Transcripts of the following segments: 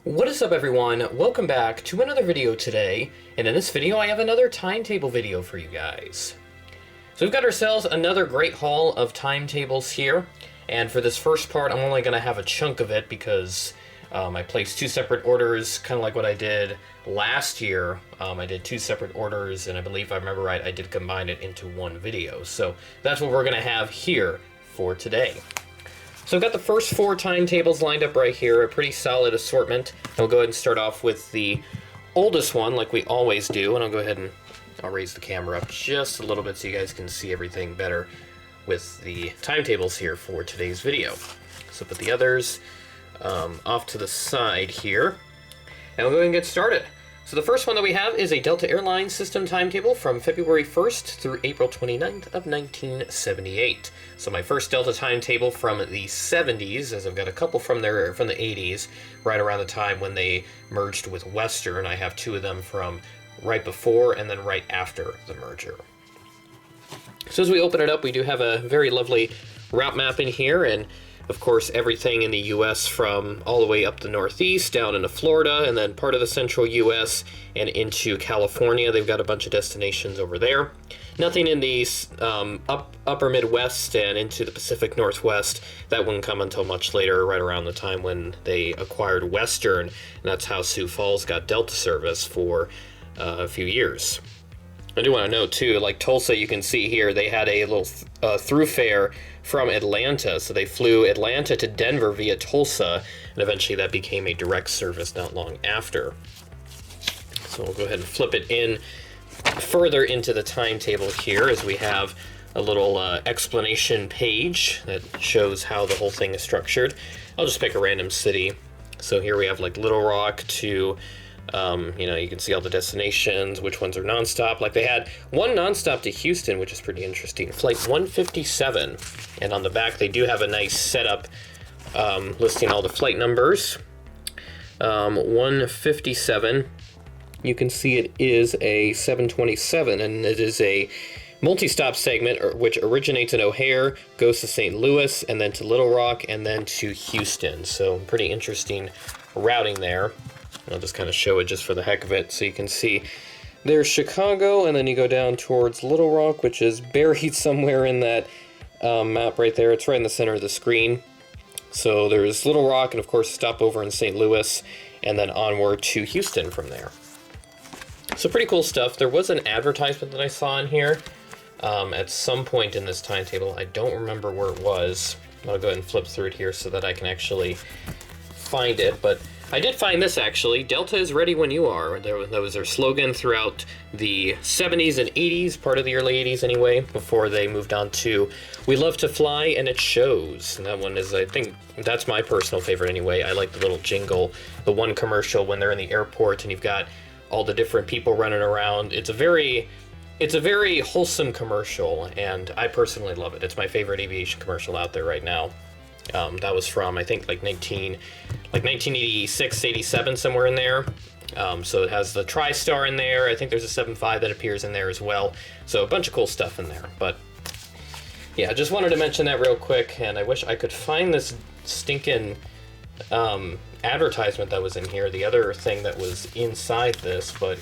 What is up, everyone? Welcome back to another video today, and in this video I have another timetable video for you guys. So we've got ourselves another great haul of timetables here, and for this first part I'm only going to have a chunk of it because I placed two separate orders, kind of like what I did last year. I did two separate orders, and I believe if I remember right, I did combine it into one video. So that's what we're going to have here for today. So I've got the first four timetables lined up right here, a pretty solid assortment. And we'll go ahead and start off with the oldest one, like we always do. And I'll go ahead and I'll raise the camera up just a little bit so you guys can see everything better with the timetables here for today's video. So put the others off to the side here, and we'll go ahead and get started. So the first one that we have is a Delta Airlines system timetable from February 1st through April 29th of 1978. So my first Delta timetable from the 70s, as I've got a couple from the 80s, right around the time when they merged with Western. I have two of them from right before and then right after the merger. So as we open it up, we do have a very lovely route map in here, and of course, everything in the U.S. from all the way up the Northeast, down into Florida, and then part of the central U.S. and into California. They've got a bunch of destinations over there. Nothing in the upper Midwest and into the Pacific Northwest. That wouldn't come until much later, right around the time when they acquired Western, and that's how Sioux Falls got Delta service for a few years. I do want to note, too, like Tulsa, you can see here, they had a little through fare from Atlanta. So they flew Atlanta to Denver via Tulsa, and eventually that became a direct service not long after. So we'll go ahead and flip it in further into the timetable here, as we have a little explanation page that shows how the whole thing is structured. I'll just pick a random city. So here we have like Little Rock to... you can see all the destinations, which ones are nonstop. Like they had one nonstop to Houston, which is pretty interesting. Flight 157. And on the back, they do have a nice setup listing all the flight numbers. 157. You can see it is a 727, and it is a multi-stop segment which originates in O'Hare, goes to St. Louis, and then to Little Rock, and then to Houston. So pretty interesting routing there. I'll just kind of show it just for the heck of it, so you can see there's Chicago, and then you go down towards Little Rock, which is buried somewhere in that map right there. It's right in the center of the screen. So there's Little Rock, and of course stopover in St. Louis, and then onward to Houston from there. So pretty cool stuff. There was an advertisement that I saw in here at some point in this timetable. I don't remember where it was. I'll go ahead and flip through it here so that I can actually find it, but I did find this actually. Delta is ready when you are. That was their slogan throughout the 70s and 80s, part of the early 80s anyway, before they moved on to "We love to fly and it shows." And that one is, I think, that's my personal favorite anyway. I like the little jingle, the one commercial when they're in the airport and you've got all the different people running around. It's a very wholesome commercial, and I personally love it. It's my favorite aviation commercial out there right now. That was from, I think, like 1986, 87, somewhere in there. So it has the TriStar in there. I think there's a 7.5 that appears in there as well. So a bunch of cool stuff in there. But yeah, I just wanted to mention that real quick, and I wish I could find this stinking advertisement that was in here, the other thing that was inside this, but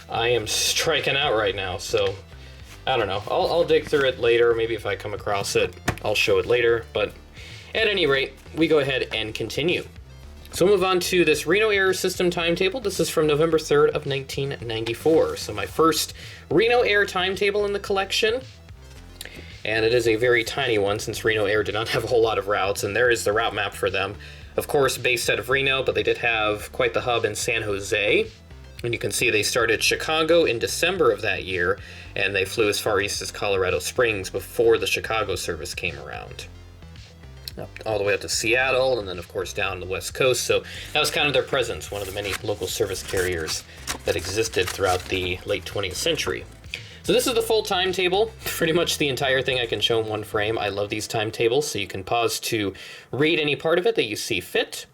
I am striking out right now, so I don't know. I'll dig through it later. Maybe if I come across it, I'll show it later, but at any rate, we go ahead and continue. So we'll move on to this Reno Air System timetable. This is from November 3rd of 1994. So my first Reno Air timetable in the collection. And it is a very tiny one since Reno Air did not have a whole lot of routes, and there is the route map for them. Of course, based out of Reno, but they did have quite the hub in San Jose. And you can see they started Chicago in December of that year, and they flew as far east as Colorado Springs before the Chicago service came around. All the way up to Seattle, and then of course down the West Coast. So that was kind of their presence, one of the many local service carriers that existed throughout the late 20th century. So this is the full timetable, pretty much the entire thing I can show in one frame. I love these timetables, so you can pause to read any part of it that you see fit.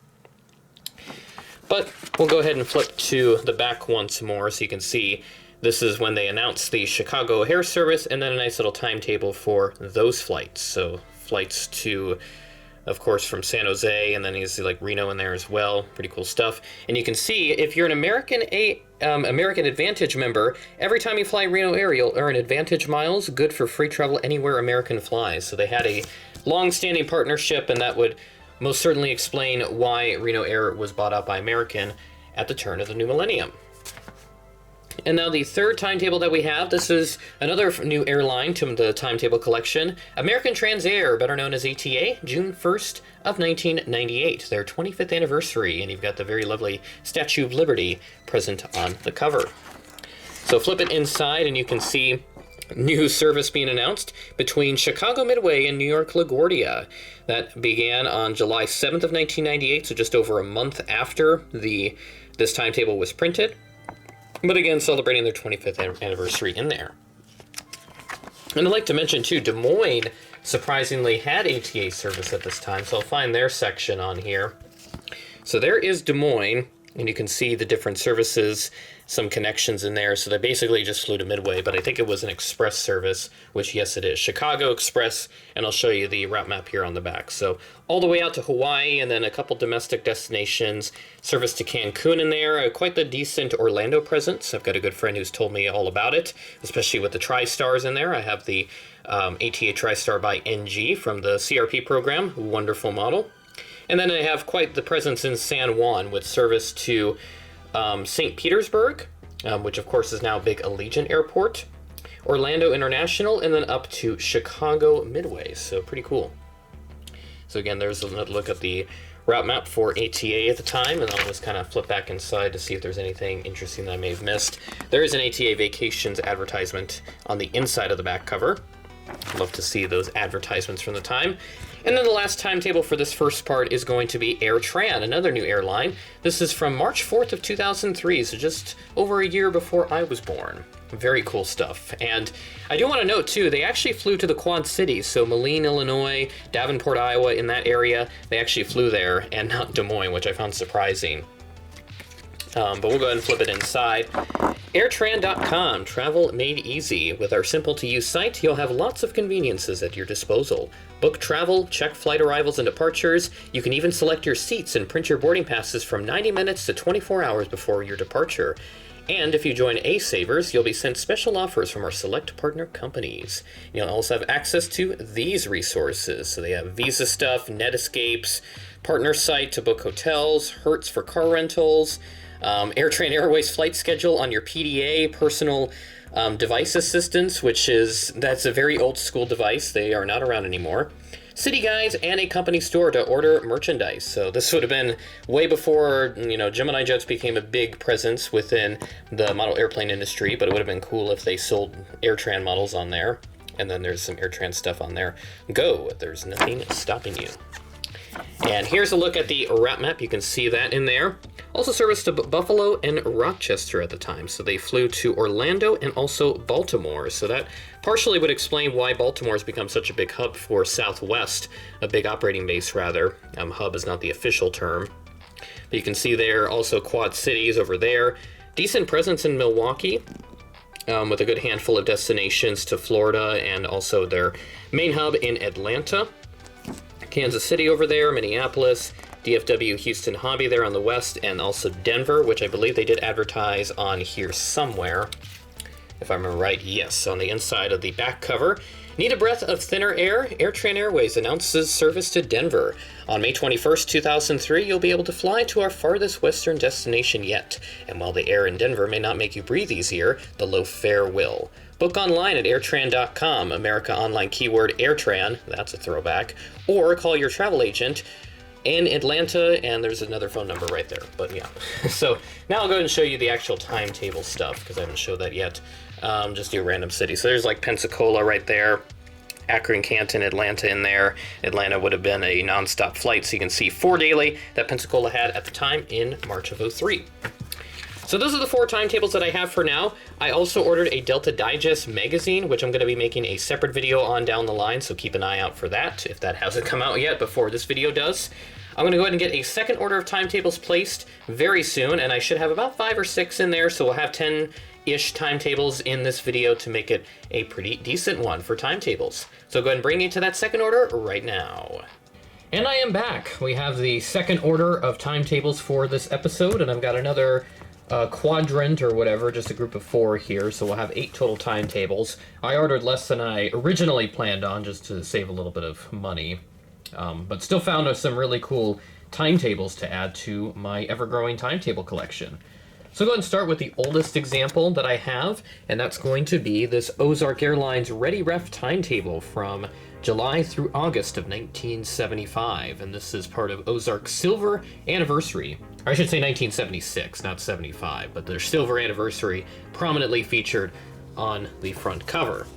But we'll go ahead and flip to the back once more so you can see this is when they announced the Chicago O'Hare service, and then a nice little timetable for those flights. So flights to of course, from San Jose, and then you see like Reno in there as well. Pretty cool stuff. And you can see if you're an American Advantage member, every time you fly Reno Air, you'll earn Advantage miles, good for free travel anywhere American flies. So they had a long-standing partnership, and that would most certainly explain why Reno Air was bought out by American at the turn of the new millennium. And now the third timetable that we have, this is another new airline to the timetable collection. American Transair, better known as ATA, June 1st of 1998, their 25th anniversary, and you've got the very lovely Statue of Liberty present on the cover. So flip it inside and you can see new service being announced between Chicago Midway and New York LaGuardia. That began on July 7th of 1998, so just over a month after this timetable was printed. But again, celebrating their 25th anniversary in there. And I'd like to mention, too, Des Moines surprisingly had ATA service at this time, so I'll find their section on here. So there is Des Moines, and you can see the different services, some connections in there. So they basically just flew to Midway, but I think it was an express service, which, yes, it is. Chicago Express, and I'll show you the route map here on the back. So all the way out to Hawaii, and then a couple domestic destinations, service to Cancun in there, quite the decent Orlando presence. I've got a good friend who's told me all about it, especially with the TriStars in there. I have the ATA TriStar by NG from the CRP program, wonderful model. And then I have quite the presence in San Juan with service to St. Petersburg, which of course is now big Allegiant Airport, Orlando International, and then up to Chicago Midway. So pretty cool. So again, there's another look at the route map for ATA at the time, and I'll just kind of flip back inside to see if there's anything interesting that I may have missed. There is an ATA Vacations advertisement on the inside of the back cover. Love to see those advertisements from the time. And then the last timetable for this first part is going to be AirTran, another new airline. This is from March 4th of 2003, so just over a year before I was born. Very cool stuff. And I do want to note, too, they actually flew to the Quad Cities, so Moline, Illinois, Davenport, Iowa, in that area. They actually flew there, and not Des Moines, which I found surprising. But we'll go ahead and flip it inside. Airtran.com, travel made easy. With our simple-to-use site, you'll have lots of conveniences at your disposal. Book travel, check flight arrivals and departures. You can even select your seats and print your boarding passes from 90 minutes to 24 hours before your departure. And if you join A-Savers, you'll be sent special offers from our select partner companies. You'll also have access to these resources. So they have Visa stuff, Netscapes, partner site to book hotels, Hertz for car rentals, AirTran Airways flight schedule on your PDA, personal device assistance, that's a very old school device. They are not around anymore. City guides and a company store to order merchandise. So this would have been way before, Gemini jets became a big presence within the model airplane industry, but it would have been cool if they sold AirTran models on there. And then there's some AirTran stuff on there. Go, there's nothing stopping you. And here's a look at the route map. You can see that in there. Also service to Buffalo and Rochester at the time. So they flew to Orlando and also Baltimore. So that partially would explain why Baltimore has become such a big hub for Southwest, a big operating base rather. Hub is not the official term. But you can see there also Quad Cities over there. Decent presence in Milwaukee, with a good handful of destinations to Florida and also their main hub in Atlanta. Kansas City over there, Minneapolis, DFW Houston Hobby there on the west, and also Denver, which I believe they did advertise on here somewhere. If I remember right, yes, on the inside of the back cover. Need a breath of thinner air? AirTran Airways announces service to Denver. On May 21st, 2003, you'll be able to fly to our farthest western destination yet. And while the air in Denver may not make you breathe easier, the low fare will. Book online at airtran.com, America Online keyword AirTran, that's a throwback, or call your travel agent in Atlanta, and there's another phone number right there, but yeah. So now I'll go ahead and show you the actual timetable stuff, because I haven't showed that yet. Just do a random city. So there's like Pensacola right there, Akron, Canton, Atlanta in there. Atlanta would have been a non-stop flight, so you can see 4 daily that Pensacola had at the time in March of 03. So those are the 4 timetables that I have for now. I also ordered a Delta Digest magazine, which I'm going to be making a separate video on down the line, so keep an eye out for that, if that hasn't come out yet before this video does. I'm going to go ahead and get a second order of timetables placed very soon, and I should have about 5 or 6 in there, so we'll have 10-ish timetables in this video to make it a pretty decent one for timetables. So go ahead and bring me to that second order right now. And I am back. We have the second order of timetables for this episode, and I've got another quadrant or whatever, just a group of 4 here, so we'll have 8 total timetables. I ordered less than I originally planned on, just to save a little bit of money, but still found some really cool timetables to add to my ever-growing timetable collection. So go ahead and start with the oldest example that I have, and that's going to be this Ozark Airlines ReadyRef timetable from July through August of 1975, and this is part of Ozark's Silver Anniversary. Or I should say 1976, not 75, but their Silver Anniversary prominently featured on the front cover.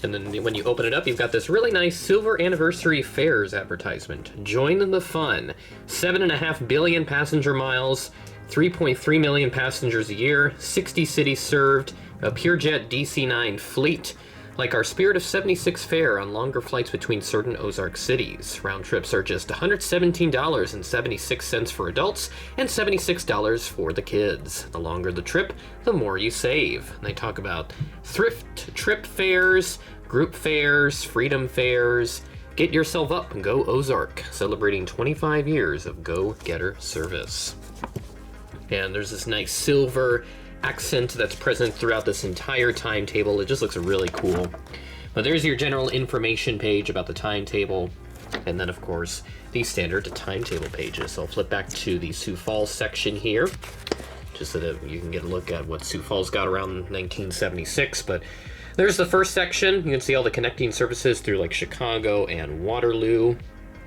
And then when you open it up, you've got this really nice Silver Anniversary Fares advertisement. Join in the fun. 7.5 billion passenger miles, 3.3 million passengers a year, 60 cities served, a PureJet DC-9 fleet, like our Spirit of 76 fare on longer flights between certain Ozark cities. Round trips are just $117.76 for adults and $76 for the kids. The longer the trip, the more you save. And they talk about thrift trip fares, group fares, freedom fares. Get yourself up and go Ozark, celebrating 25 years of go-getter service. And there's this nice silver accent that's present throughout this entire timetable. It just looks really cool. But there's your general information page about the timetable, and then of course the standard timetable pages. So I'll flip back to the Sioux Falls section here, just so that you can get a look at what Sioux Falls got around 1976. But there's the first section. You can see all the connecting services through like Chicago and Waterloo.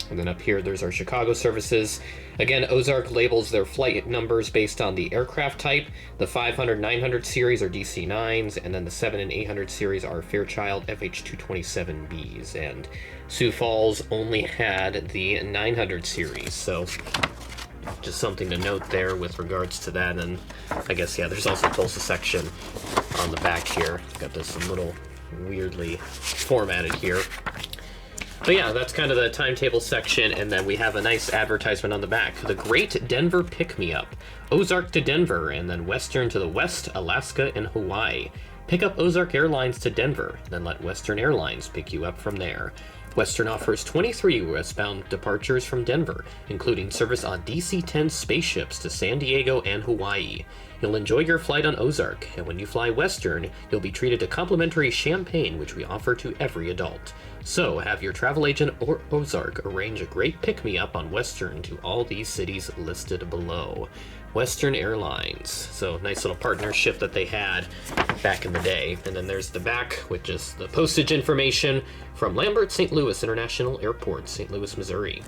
And then up here, there's our Chicago services. Again, Ozark labels their flight numbers based on the aircraft type. The 500, 900 series are DC-9s, and then the 7 and 800 series are Fairchild FH227Bs. And Sioux Falls only had the 900 series, so just something to note there with regards to that. And I guess, yeah, there's also Tulsa section on the back here. Got this a little weirdly formatted here. But yeah, that's kind of the timetable section, and then we have a nice advertisement on the back. The Great Denver Pick-Me-Up. Ozark to Denver, and then Western to the West, Alaska, and Hawaii. Pick up Ozark Airlines to Denver, then let Western Airlines pick you up from there. Western offers 23 westbound departures from Denver, including service on DC-10 spaceships to San Diego and Hawaii. You'll enjoy your flight on Ozark, and when you fly Western, you'll be treated to complimentary champagne, which we offer to every adult. So, have your travel agent or Ozark arrange a great pick-me-up on Western to all these cities listed below. Western Airlines. So, nice little partnership that they had back in the day. And then there's the back, which is the postage information from Lambert St. Louis International Airport, St. Louis, Missouri.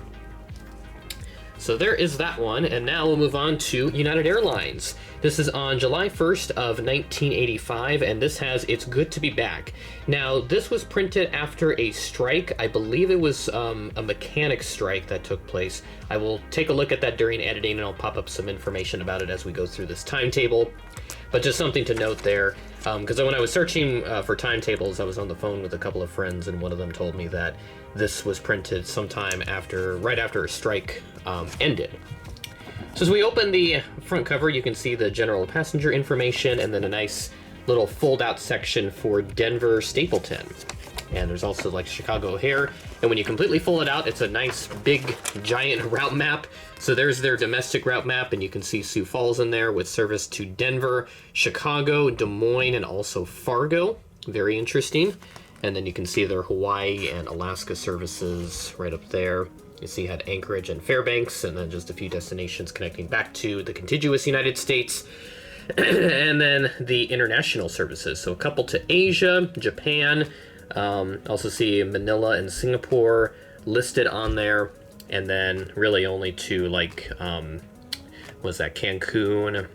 So there is that one, and now we'll move on to United Airlines. This is on July 1st of 1985, and this has It's Good to Be Back. Now, this was printed after a strike. I believe it was a mechanic strike that took place. I will take a look at that during editing, and I'll pop up some information about it as we go through this timetable. But just something to note there, because when I was searching for timetables, I was on the phone with a couple of friends, and one of them told me that this was printed sometime right after a strike ended. So as we open the front cover, you can see the general passenger information and then a nice little fold-out section for Denver Stapleton. And there's also like Chicago O'Hare. And when you completely fold it out, it's a nice big giant route map. So there's their domestic route map, and you can see Sioux Falls in there with service to Denver, Chicago, Des Moines, and also Fargo. Very interesting. And then you can see their Hawaii and Alaska services right up there. You see you had Anchorage and Fairbanks, and then just a few destinations connecting back to the contiguous United States. And then the international services. So a couple to Asia, Japan, also see Manila and Singapore listed on there. And then really only to like, Cancun,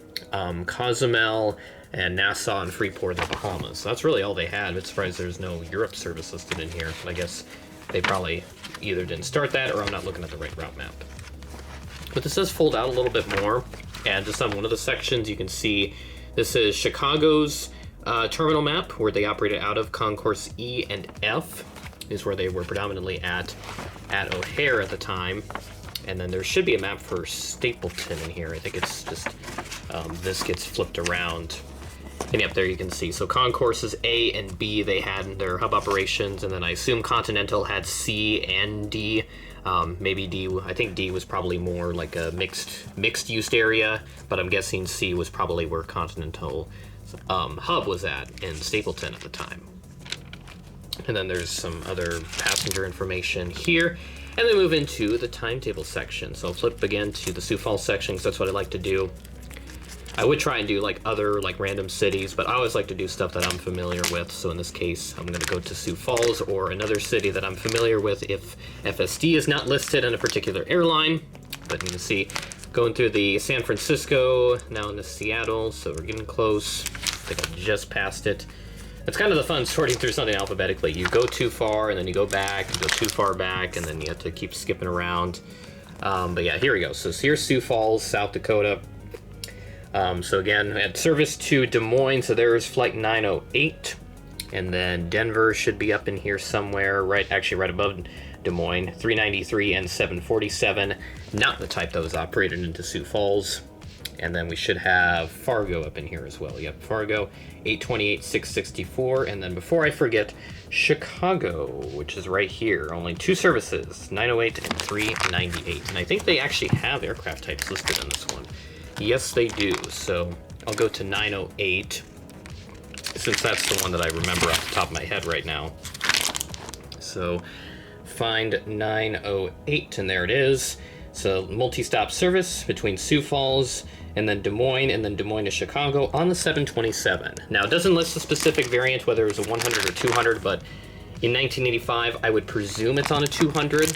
Cozumel, and Nassau and Freeport in the Bahamas. So that's really all they had. I'm surprised there's no Europe service listed in here, but I guess they probably either didn't start that or I'm not looking at the right route map. But this does fold out a little bit more, and just on one of the sections you can see this is Chicago's terminal map, where they operated out of. Concourse E and F is where they were predominantly at O'Hare at the time. And then there should be a map for Stapleton in here. I think it's just this gets flipped around. And yep, there you can see. So concourses A and B, they had their hub operations, and then I assume Continental had C and D. Maybe D, I think D was probably more like a mixed use area, but I'm guessing C was probably where Continental hub was at in Stapleton at the time. And then there's some other passenger information here. And then move into the timetable section. So I'll flip again to the Sioux Falls section, because that's what I like to do. I would try and do like other like random cities, but I always like to do stuff that I'm familiar with. So in this case, I'm going to go to Sioux Falls or another city that I'm familiar with if FSD is not listed in a particular airline. But you can see going through the San Francisco, now into Seattle, so we're getting close. I think I just passed it. It's kind of the fun sorting through something alphabetically. You go too far, and then you go back, you go too far back, and then you have to keep skipping around. But yeah, here we go. So here's Sioux Falls, South Dakota. So again, we had service to Des Moines, so there's flight 908. And then Denver should be up in here somewhere, right above Des Moines, 393 and 747. Not the type that was operated into Sioux Falls. And then we should have Fargo up in here as well. Yep, Fargo, 828, 664. And then before I forget, Chicago, which is right here. Only two services, 908 and 398. And I think they actually have aircraft types listed in this one. Yes, they do. So I'll go to 908, since that's the one that I remember off the top of my head right now. So find 908, and there it is. So multi-stop service between Sioux Falls and then Des Moines to Chicago on the 727. Now, it doesn't list a specific variant, whether it was a 100 or 200, but in 1985, I would presume it's on a 200.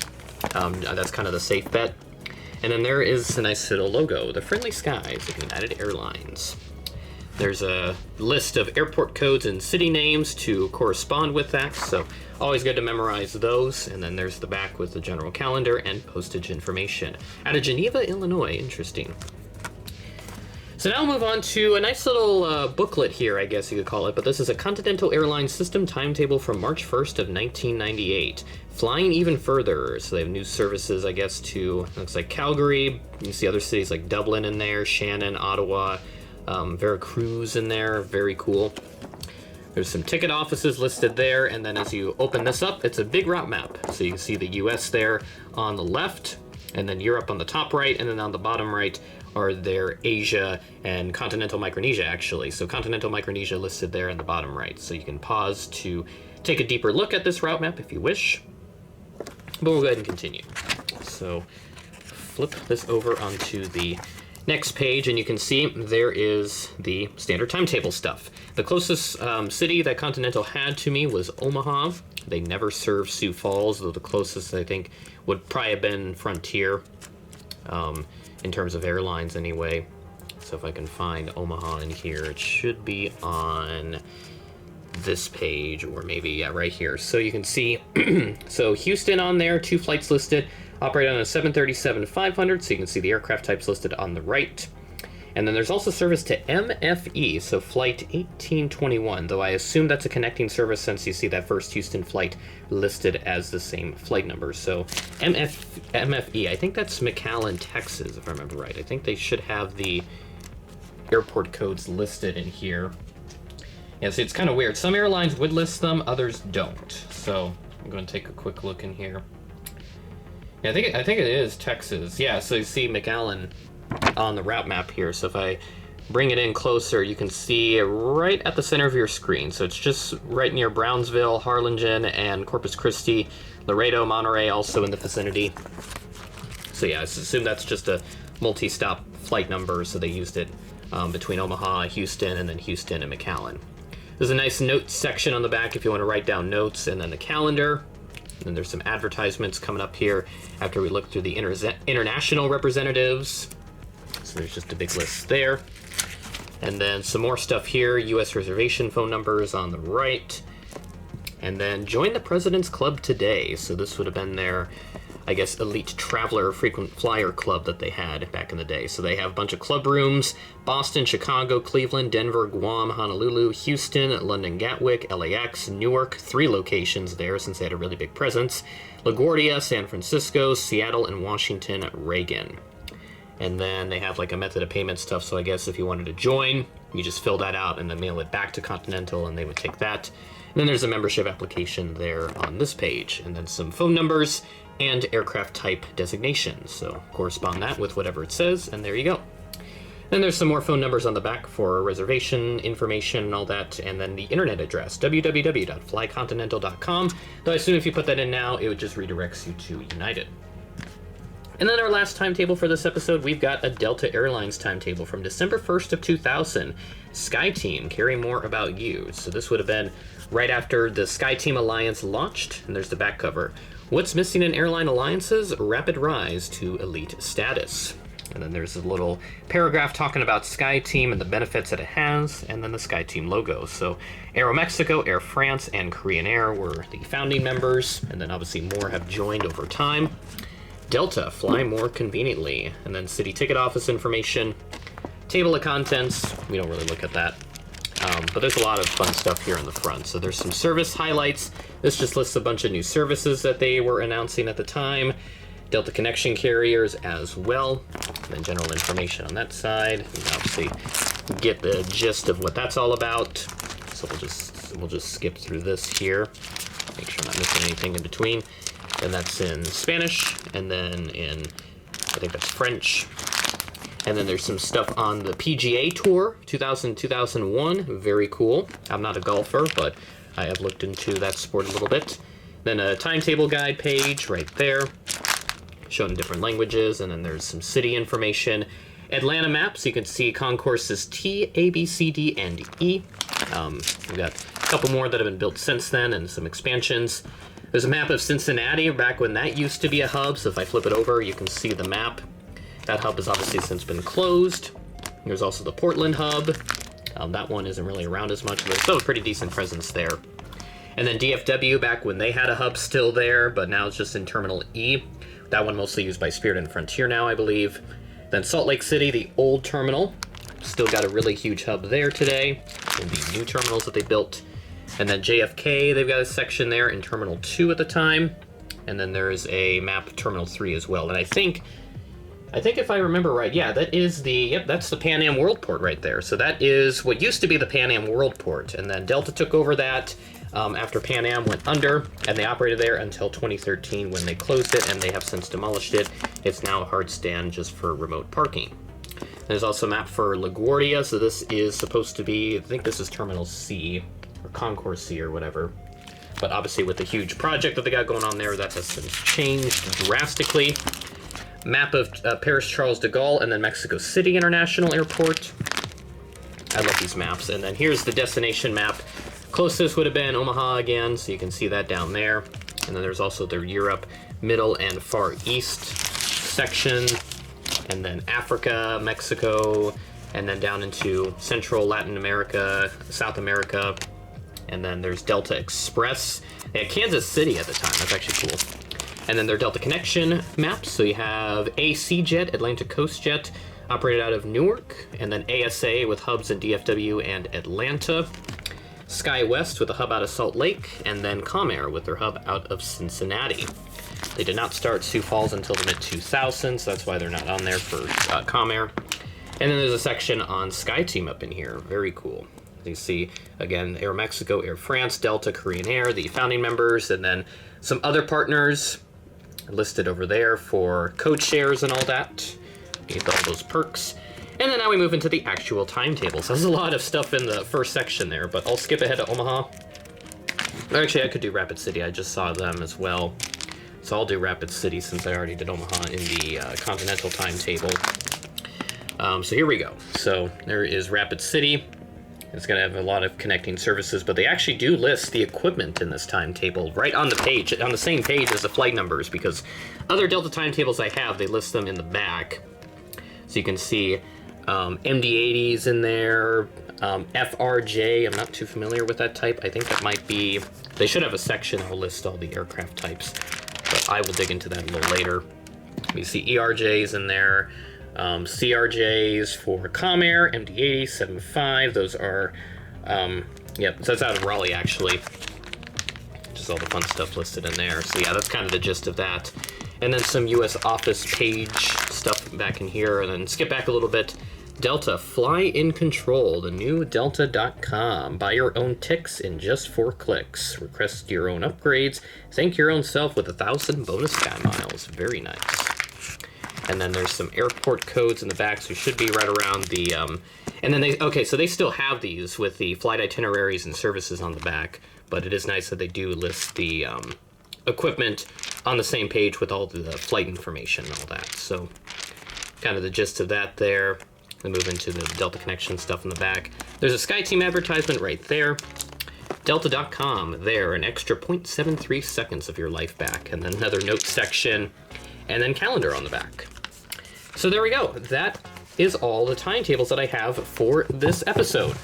That's kind of the safe bet. And then there is a nice little logo, the friendly skies of United Airlines. There's a list of airport codes and city names to correspond with that, so always good to memorize those. And then there's the back with the general calendar and postage information. Out of Geneva, Illinois, interesting. So now we'll move on to a nice little booklet here, I guess you could call it, but this is a Continental Airlines system timetable from March 1st of 1998. Flying even further, so they have new services, I guess, to, looks like Calgary. You see other cities like Dublin in there, Shannon, Ottawa, Veracruz in there, very cool. There's some ticket offices listed there, and then as you open this up, it's a big route map. So you can see the US there on the left, and then Europe on the top right, and then on the bottom right are their Asia and Continental Micronesia, actually. So Continental Micronesia listed there in the bottom right. So you can pause to take a deeper look at this route map if you wish. But we'll go ahead and continue. So flip this over onto the next page, and you can see there is the standard timetable stuff. The closest city that Continental had to me was Omaha. They never served Sioux Falls, though the closest, I think, would probably have been Frontier. In terms of airlines anyway. So if I can find Omaha in here, it should be on this page, or maybe, yeah, right here. So you can see, so Houston on there, 2 flights listed, operate on a 737-500, so you can see the aircraft types listed on the right. And then there's also service to MFE, so flight 1821, though I assume that's a connecting service since you see that first Houston flight listed as the same flight number. So MFE, I think that's McAllen, Texas, if I remember right. I think they should have the airport codes listed in here. Yeah, see, it's kind of weird. Some airlines would list them, others don't. So I'm going to take a quick look in here. Yeah, I think it is Texas. Yeah, so you see McAllen on the route map here. So if I bring it in closer, you can see right at the center of your screen. So it's just right near Brownsville, Harlingen, and Corpus Christi. Laredo, Monterey also in the vicinity. So yeah, I assume that's just a multi-stop flight number, so they used it between Omaha, Houston, and then Houston and McAllen. There's a nice notes section on the back if you want to write down notes, and then the calendar. And then there's some advertisements coming up here after we look through the international representatives. So there's just a big list there. And then some more stuff here, U.S. reservation phone numbers on the right. And then join the President's Club today. So this would have been their, I guess, elite traveler frequent flyer club that they had back in the day. So they have a bunch of club rooms: Boston, Chicago, Cleveland, Denver, Guam, Honolulu, Houston, London Gatwick, LAX, Newark, 3 locations there since they had a really big presence, LaGuardia, San Francisco, Seattle, and Washington, Reagan. And then they have like a method of payment stuff, so I guess if you wanted to join, you just fill that out and then mail it back to Continental and they would take that. And then there's a membership application there on this page, and then some phone numbers and aircraft type designation. So correspond that with whatever it says, and there you go. Then there's some more phone numbers on the back for reservation information and all that, and then the internet address, www.flycontinental.com. Though I assume if you put that in now, it would just redirects you to United. And then our last timetable for this episode, we've got a Delta Airlines timetable from December 1st of 2000. SkyTeam, carry more about you. So this would have been right after the SkyTeam Alliance launched, and there's the back cover. What's missing in airline alliances? Rapid rise to elite status. And then there's a little paragraph talking about SkyTeam and the benefits that it has, and then the SkyTeam logo. So Aeromexico, Air France, and Korean Air were the founding members, and then obviously more have joined over time. Delta, fly more conveniently, and then city ticket office information, table of contents, we don't really look at that. But there's a lot of fun stuff here in the front. So there's some service highlights. This just lists a bunch of new services that they were announcing at the time. Delta connection carriers as well, and then general information on that side. You can obviously get the gist of what that's all about. So we'll just skip through this here, make sure I'm not missing anything in between. And that's in Spanish, and then in, I think that's French. And then there's some stuff on the PGA Tour, 2000-2001, very cool. I'm not a golfer, but I have looked into that sport a little bit. Then a timetable guide page right there, shown in different languages, and then there's some city information. Atlanta maps, you can see concourses T, A, B, C, D, and E. We've got a couple more that have been built since then, and some expansions. There's a map of Cincinnati, back when that used to be a hub, so if I flip it over, you can see the map. That hub has obviously since been closed. There's also the Portland hub. That one isn't really around as much, but it's still a pretty decent presence there. And then DFW, back when they had a hub, still there, but now it's just in Terminal E. That one mostly used by Spirit and Frontier now, I believe. Then Salt Lake City, the old terminal. Still got a really huge hub there today, in the new terminals that they built. And then JFK, they've got a section there in Terminal 2 at the time. And then there's a map Terminal 3 as well. And I think if I remember right, yeah, that is that's the Pan Am Worldport right there. So that is what used to be the Pan Am Worldport. And then Delta took over that after Pan Am went under, and they operated there until 2013 when they closed it, and they have since demolished it. It's now a hard stand just for remote parking. There's also a map for LaGuardia, so this is supposed to be, I think this is Terminal C, or Concourse C, or whatever. But obviously with the huge project that they got going on there, that has since changed drastically. Map of Paris Charles de Gaulle, and then Mexico City International Airport. I love these maps. And then here's the destination map. Closest would have been Omaha again, so you can see that down there. And then there's also the Europe, Middle, and Far East section. And then Africa, Mexico, and then down into Central Latin America, South America. And then there's Delta Express. They had Kansas City at the time. That's actually cool. And then their Delta Connection maps. So you have AC Jet, Atlantic Coast Jet, operated out of Newark. And then ASA with hubs in DFW and Atlanta. SkyWest with a hub out of Salt Lake, and then Comair with their hub out of Cincinnati. They did not start Sioux Falls until the mid-2000s, so that's why they're not on there for Comair. And then there's a section on SkyTeam up in here. Very cool. You see, again, Aeromexico, Air France, Delta, Korean Air, the founding members, and then some other partners listed over there for code shares and all that. You get all those perks. And then now we move into the actual timetables. There's a lot of stuff in the first section there, but I'll skip ahead to Omaha. Actually, I could do Rapid City. I just saw them as well. So I'll do Rapid City since I already did Omaha in the Continental timetable. So here we go. So there is Rapid City. It's going to have a lot of connecting services, but they actually do list the equipment in this timetable right on the page, on the same page as the flight numbers, because other Delta timetables I have, they list them in the back. So you can see MD-80s in there, FRJ, I'm not too familiar with that type. I think that might be, they should have a section that will list all the aircraft types, but I will dig into that a little later. You see ERJs in there, CRJs for Comair, MD-80, 75, those are, so that's out of Raleigh actually. Just all the fun stuff listed in there. So yeah, that's kind of the gist of that. And then some US Office page stuff back in here, and then skip back a little bit. Delta, fly in control, the new Delta.com. Buy your own ticks in just 4 clicks. Request your own upgrades. Thank your own self with 1,000 bonus sky miles. Very nice. And then there's some airport codes in the back, so should be right around the, and then so they still have these with the flight itineraries and services on the back, but it is nice that they do list the equipment on the same page with all the flight information and all that. So kind of the gist of that there. We move into the Delta Connection stuff in the back. There's a SkyTeam advertisement right there. Delta.com there, an extra 0.73 seconds of your life back, and then another notes section, and then calendar on the back. So there we go. That is all the timetables that I have for this episode.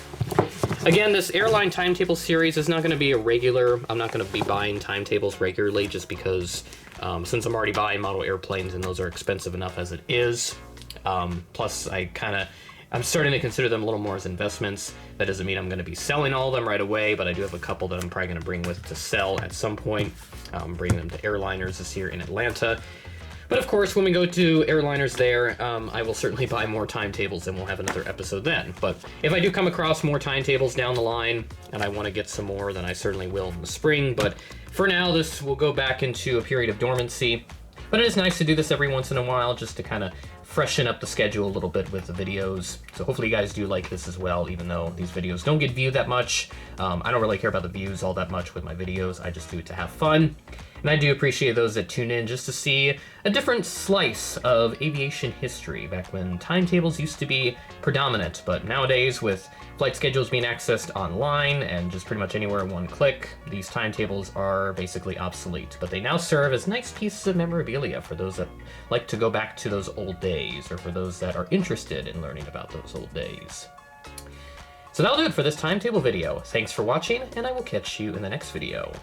Again, this airline timetable series is not going to be a regular. I'm not going to be buying timetables regularly just because since I'm already buying model airplanes and those are expensive enough as it is. Plus, I'm starting to consider them a little more as investments. That doesn't mean I'm going to be selling all of them right away, but I do have a couple that I'm probably going to bring with to sell at some point. Bringing them to airliners this year in Atlanta. But of course, when we go to airliners there, I will certainly buy more timetables and we'll have another episode then. But if I do come across more timetables down the line and I want to get some more, then I certainly will in the spring. But for now, this will go back into a period of dormancy. But it is nice to do this every once in a while just to kind of freshen up the schedule a little bit with the videos. So hopefully you guys do like this as well, even though these videos don't get viewed that much. I don't really care about the views all that much with my videos. I just do it to have fun. And I do appreciate those that tune in just to see a different slice of aviation history back when timetables used to be predominant. But nowadays, with flight schedules being accessed online and just pretty much anywhere in one click, these timetables are basically obsolete. But they now serve as nice pieces of memorabilia for those that like to go back to those old days, or for those that are interested in learning about those old days. So that'll do it for this timetable video. Thanks for watching, and I will catch you in the next video.